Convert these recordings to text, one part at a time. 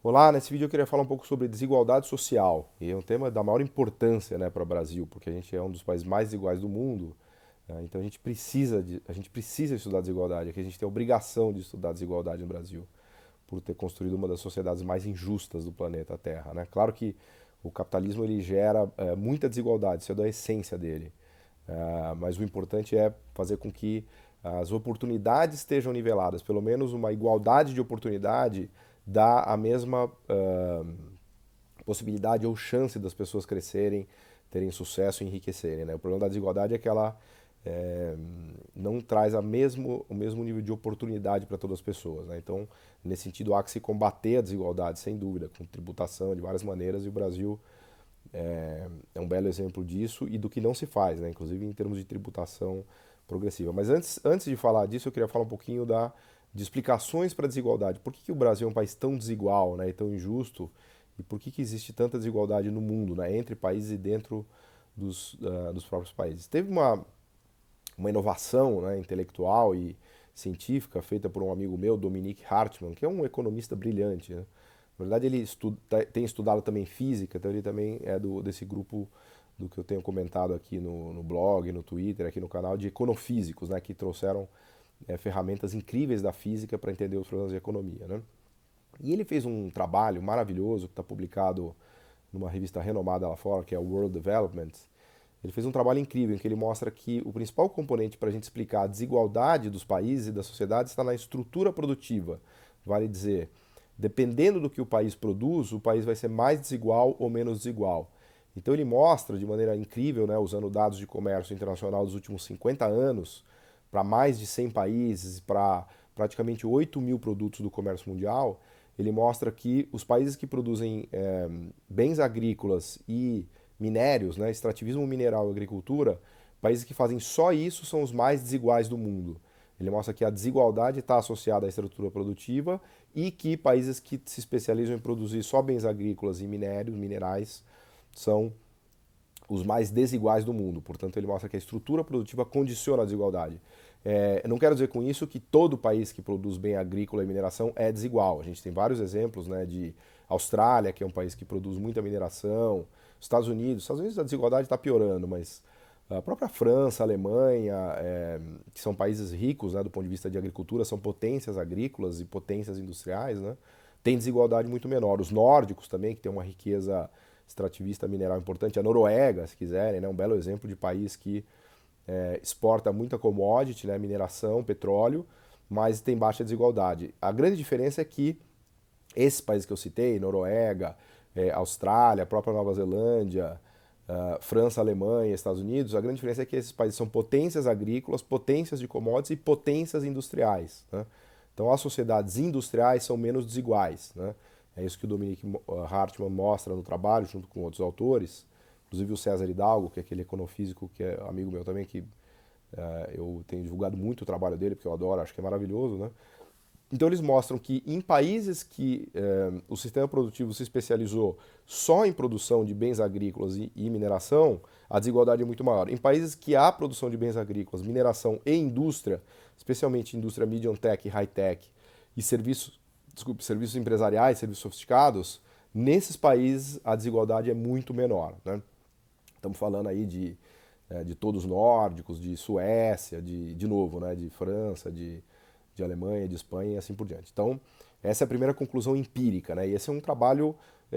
Olá, nesse vídeo eu queria falar um pouco sobre desigualdade social. E é um tema da maior importância, né, para o Brasil, porque a gente é um dos países mais desiguais do mundo. Então a gente precisa estudar desigualdade, aqui a gente tem a obrigação de estudar desigualdade no Brasil, por ter construído uma das sociedades mais injustas do planeta Terra, né? Claro que o capitalismo ele gera muita desigualdade, isso é da essência dele. Mas o importante é fazer com que as oportunidades estejam niveladas, pelo menos uma igualdade de oportunidade dá a mesma possibilidade ou chance das pessoas crescerem, terem sucesso e enriquecerem. Né? O problema da desigualdade é que ela é, não traz o mesmo nível de oportunidade para todas as pessoas. Né? Então, nesse sentido, há que se combater a desigualdade, sem dúvida, com tributação de várias maneiras, e o Brasil é um belo exemplo disso e do que não se faz, né? Inclusive em termos de tributação progressiva. Mas antes de falar disso, eu queria falar um pouquinho de explicações para a desigualdade. Por que o Brasil é um país tão desigual, né, e tão injusto? E por que existe tanta desigualdade no mundo, né, entre países e dentro dos próprios países? Teve uma inovação, né, intelectual e científica feita por um amigo meu, Dominique Hartmann, que é um economista brilhante. Né? Na verdade, ele tem estudado também física, então ele também é desse grupo do que eu tenho comentado aqui no blog, no Twitter, aqui no canal, de econofísicos, né, que trouxeram ferramentas incríveis da física para entender os problemas de economia. Né? E ele fez um trabalho maravilhoso que está publicado numa revista renomada lá fora, que é o World Development. Ele fez um trabalho incrível em que ele mostra que o principal componente para a gente explicar a desigualdade dos países e das sociedades está na estrutura produtiva. Vale dizer, dependendo do que o país produz, o país vai ser mais desigual ou menos desigual. Então ele mostra de maneira incrível, né, usando dados de comércio internacional dos últimos 50 anos, para mais de 100 países, para praticamente 8 mil produtos do comércio mundial, ele mostra que os países que produzem bens agrícolas e minérios, né, extrativismo mineral e agricultura, países que fazem só isso são os mais desiguais do mundo. Ele mostra que a desigualdade está associada à estrutura produtiva e que países que se especializam em produzir só bens agrícolas e minérios, minerais, são os mais desiguais do mundo. Portanto, ele mostra que a estrutura produtiva condiciona a desigualdade. Eu não quero dizer com isso que todo país que produz bem agrícola e mineração é desigual. A gente tem vários exemplos, né, de Austrália, que é um país que produz muita mineração, Estados Unidos a desigualdade está piorando, mas a própria França, a Alemanha, que são países ricos, né, do ponto de vista de agricultura, são potências agrícolas e potências industriais, né, tem desigualdade muito menor. Os nórdicos também, que tem uma riqueza extrativista mineral importante, a Noruega, se quiserem, né, um belo exemplo de país que exporta muita commodity, né, mineração, petróleo, mas tem baixa desigualdade. A grande diferença é que esses países que eu citei, Noruega, Austrália, a própria Nova Zelândia, França, Alemanha, Estados Unidos, a grande diferença é que esses países são potências agrícolas, potências de commodities e potências industriais. Né? Então as sociedades industriais são menos desiguais. Né? É isso que o Dominique Hartmann mostra no trabalho, junto com outros autores, inclusive o César Hidalgo, que é aquele econofísico que é amigo meu também, que eu tenho divulgado muito o trabalho dele, porque eu adoro, acho que é maravilhoso. Né? Então eles mostram que em países que o sistema produtivo se especializou só em produção de bens agrícolas e mineração, a desigualdade é muito maior. Em países que há produção de bens agrícolas, mineração e indústria, especialmente indústria medium tech e high tech, e serviços empresariais, serviços sofisticados, nesses países a desigualdade é muito menor. Né? Estamos falando aí de todos os nórdicos, de Suécia, de novo, né, de França, de Alemanha, de Espanha e assim por diante. Então, essa é a primeira conclusão empírica, né? E esse é um trabalho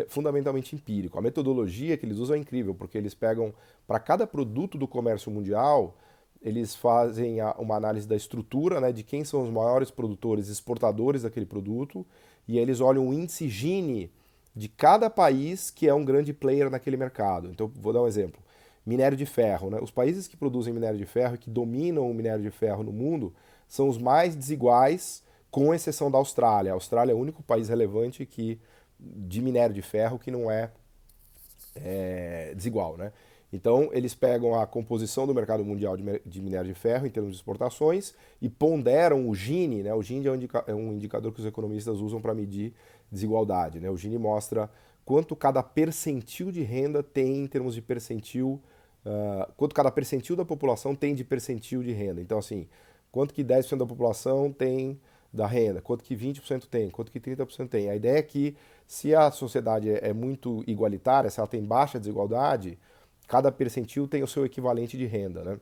fundamentalmente empírico. A metodologia que eles usam é incrível, porque eles pegam, para cada produto do comércio mundial, eles fazem uma análise da estrutura, né, de quem são os maiores produtores e exportadores daquele produto, e aí eles olham o índice Gini de cada país que é um grande player naquele mercado. Então, vou dar um exemplo. Minério de ferro. Né? Os países que produzem minério de ferro e que dominam o minério de ferro no mundo são os mais desiguais, com exceção da Austrália. A Austrália é o único país relevante de minério de ferro que não é desigual. Né? Então, eles pegam a composição do mercado mundial de minério de ferro em termos de exportações e ponderam o Gini. Né? O Gini é um indicador que os economistas usam para medir desigualdade. Né? O Gini mostra quanto cada percentil de renda tem em termos de percentil, quanto cada percentil da população tem de percentil de renda. Então, assim, quanto que 10% da população tem da renda, quanto que 20% tem, quanto que 30% tem. A ideia é que se a sociedade é muito igualitária, se ela tem baixa desigualdade, cada percentil tem o seu equivalente de renda, né?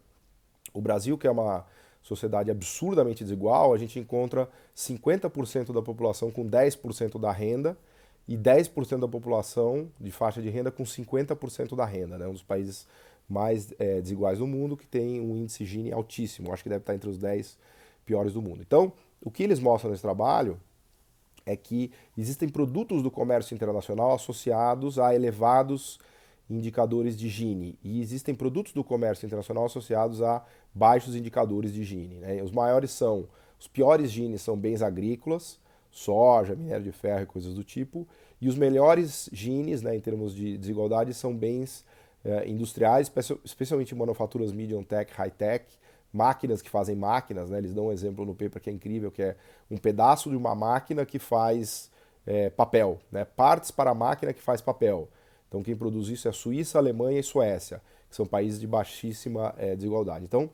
O Brasil, que é uma sociedade absurdamente desigual, a gente encontra 50% da população com 10% da renda e 10% da população de faixa de renda com 50% da renda, né? Um dos países mais desiguais do mundo, que tem um índice Gini altíssimo, acho que deve estar entre os 10 piores do mundo. Então, o que eles mostram nesse trabalho é que existem produtos do comércio internacional associados a elevados indicadores de Gini e existem produtos do comércio internacional associados a baixos indicadores de Gini, né? Os piores Gini são bens agrícolas, soja, minério de ferro e coisas do tipo, e os melhores Ginis, né, em termos de desigualdade, são bens industriais, especialmente manufaturas medium tech, high tech, máquinas que fazem máquinas, né? Eles dão um exemplo no paper que é incrível, que é um pedaço de uma máquina que faz papel, né? Partes para a máquina que faz papel. Então quem produz isso é a Suíça, a Alemanha e Suécia, que são países de baixíssima desigualdade. Então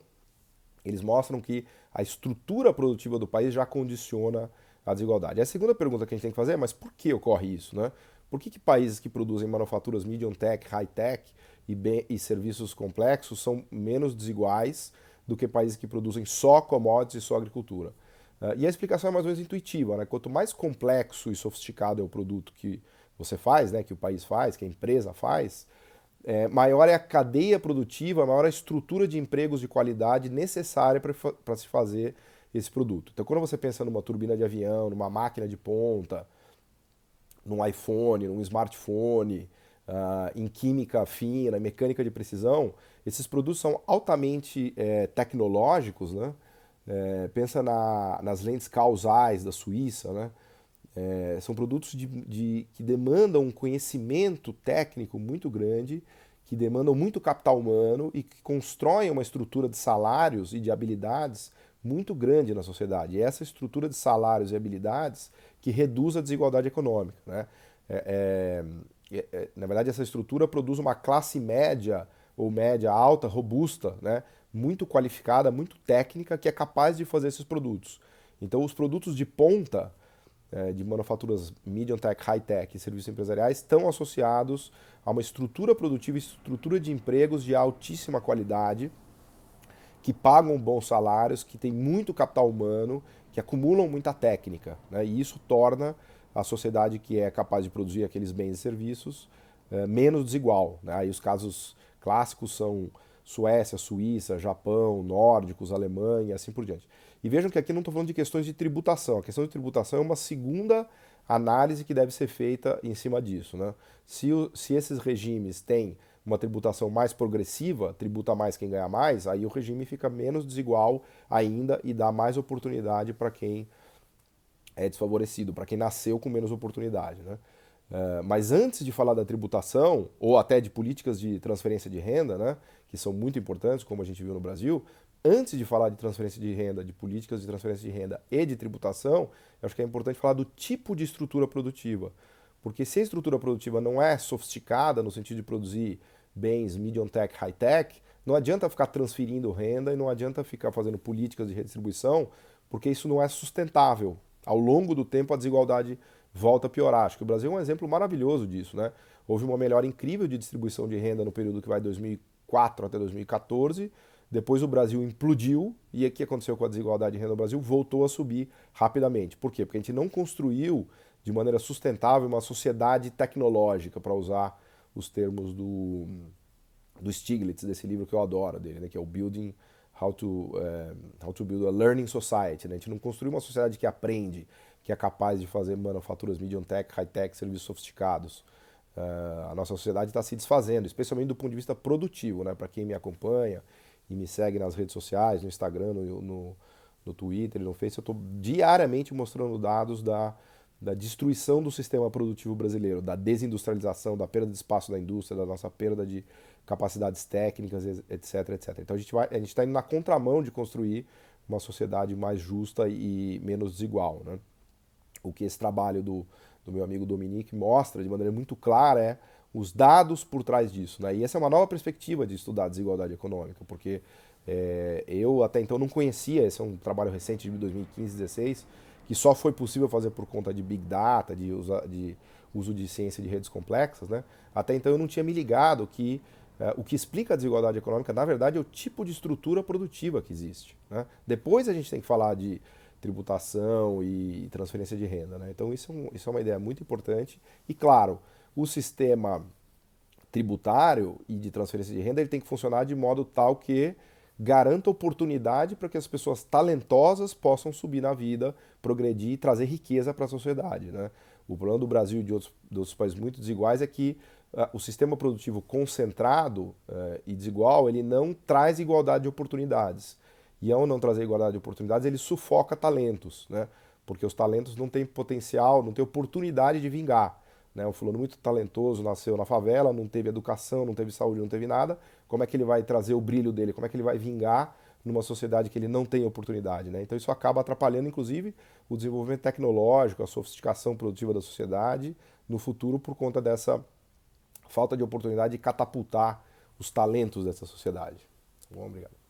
eles mostram que a estrutura produtiva do país já condiciona a desigualdade. A segunda pergunta que a gente tem que fazer é, mas por que ocorre isso, né? Por que países que produzem manufaturas medium tech, high tech e serviços complexos são menos desiguais do que países que produzem só commodities e só agricultura? E a explicação é mais ou menos intuitiva, né? Quanto mais complexo e sofisticado é o produto que você faz, né, que o país faz, que a empresa faz, maior é a cadeia produtiva, maior a estrutura de empregos de qualidade necessária para se fazer esse produto. Então, quando você pensa numa turbina de avião, numa máquina de ponta, num iPhone, num smartphone, em química fina, mecânica de precisão, esses produtos são altamente tecnológicos, né? Pensa nas lentes causais da Suíça, né? São produtos que demandam um conhecimento técnico muito grande, que demandam muito capital humano e que constroem uma estrutura de salários e de habilidades muito grande na sociedade. E essa estrutura de salários e habilidades que reduz a desigualdade econômica, né? Na verdade, essa estrutura produz uma classe média ou média alta, robusta, né? Muito qualificada, muito técnica, que é capaz de fazer esses produtos. Então, os produtos de ponta de manufaturas medium tech, high tech e serviços empresariais estão associados a uma estrutura produtiva e estrutura de empregos de altíssima qualidade, que pagam bons salários, que têm muito capital humano, que acumulam muita técnica, né? E isso torna a sociedade que é capaz de produzir aqueles bens e serviços menos desigual, né? Aí os casos clássicos são Suécia, Suíça, Japão, nórdicos, Alemanha e assim por diante. E vejam que aqui não estou falando de questões de tributação. A questão de tributação é uma segunda análise que deve ser feita em cima disso, né? Se esses regimes têm uma tributação mais progressiva, tributa mais quem ganha mais, aí o regime fica menos desigual ainda e dá mais oportunidade para quem é desfavorecido, para quem nasceu com menos oportunidade, né? Mas antes de falar da tributação, ou até de políticas de transferência de renda, né, que são muito importantes, como a gente viu no Brasil, antes de falar de transferência de renda, de políticas de transferência de renda e de tributação, eu acho que é importante falar do tipo de estrutura produtiva. Porque se a estrutura produtiva não é sofisticada, no sentido de produzir bens medium tech, high tech, não adianta ficar transferindo renda e não adianta ficar fazendo políticas de redistribuição, porque isso não é sustentável. Ao longo do tempo, a desigualdade volta a piorar. Acho que o Brasil é um exemplo maravilhoso disso, né? Houve uma melhora incrível de distribuição de renda no período que vai de 2004 até 2014. Depois o Brasil implodiu e o que aconteceu com a desigualdade de renda no Brasil? Voltou a subir rapidamente. Por quê? Porque a gente não construiu de maneira sustentável uma sociedade tecnológica, para usar os termos do Stiglitz, desse livro que eu adoro dele, né? Que é o Building How to Build a Learning Society, né? A gente não construiu uma sociedade que aprende, que é capaz de fazer manufaturas medium tech, high tech, serviços sofisticados. A nossa sociedade está se desfazendo, especialmente do ponto de vista produtivo, né? Para quem me acompanha e me segue nas redes sociais, no Instagram, no Twitter e no Facebook, eu estou diariamente mostrando dados da destruição do sistema produtivo brasileiro, da desindustrialização, da perda de espaço da indústria, da nossa perda de capacidades técnicas, etc, etc. Então a gente está indo na contramão de construir uma sociedade mais justa e menos desigual, né? O que esse trabalho do meu amigo Dominique mostra de maneira muito clara é os dados por trás disso, né? E essa é uma nova perspectiva de estudar a desigualdade econômica, porque eu até então não conhecia, esse é um trabalho recente de 2015, 2016, que só foi possível fazer por conta de Big Data, de uso de ciência de redes complexas, né? Até então eu não tinha me ligado que o que explica a desigualdade econômica, na verdade, é o tipo de estrutura produtiva que existe, né? Depois a gente tem que falar de tributação e transferência de renda, né? Então isso é uma ideia muito importante. E claro, o sistema tributário e de transferência de renda ele tem que funcionar de modo tal que garanta oportunidade para que as pessoas talentosas possam subir na vida, progredir e trazer riqueza para a sociedade, né? O problema do Brasil e de outros países muito desiguais é que o sistema produtivo concentrado e desigual ele não traz igualdade de oportunidades. E ao não trazer igualdade de oportunidades, ele sufoca talentos, né? Porque os talentos não têm potencial, não têm oportunidade de vingar. Né? Um fulano muito talentoso nasceu na favela, não teve educação, não teve saúde, não teve nada. Como é que ele vai trazer o brilho dele? Como é que ele vai vingar numa sociedade que ele não tem oportunidade? Né? Então isso acaba atrapalhando, inclusive, o desenvolvimento tecnológico, a sofisticação produtiva da sociedade no futuro por conta dessa falta de oportunidade de catapultar os talentos dessa sociedade. Bom, obrigado.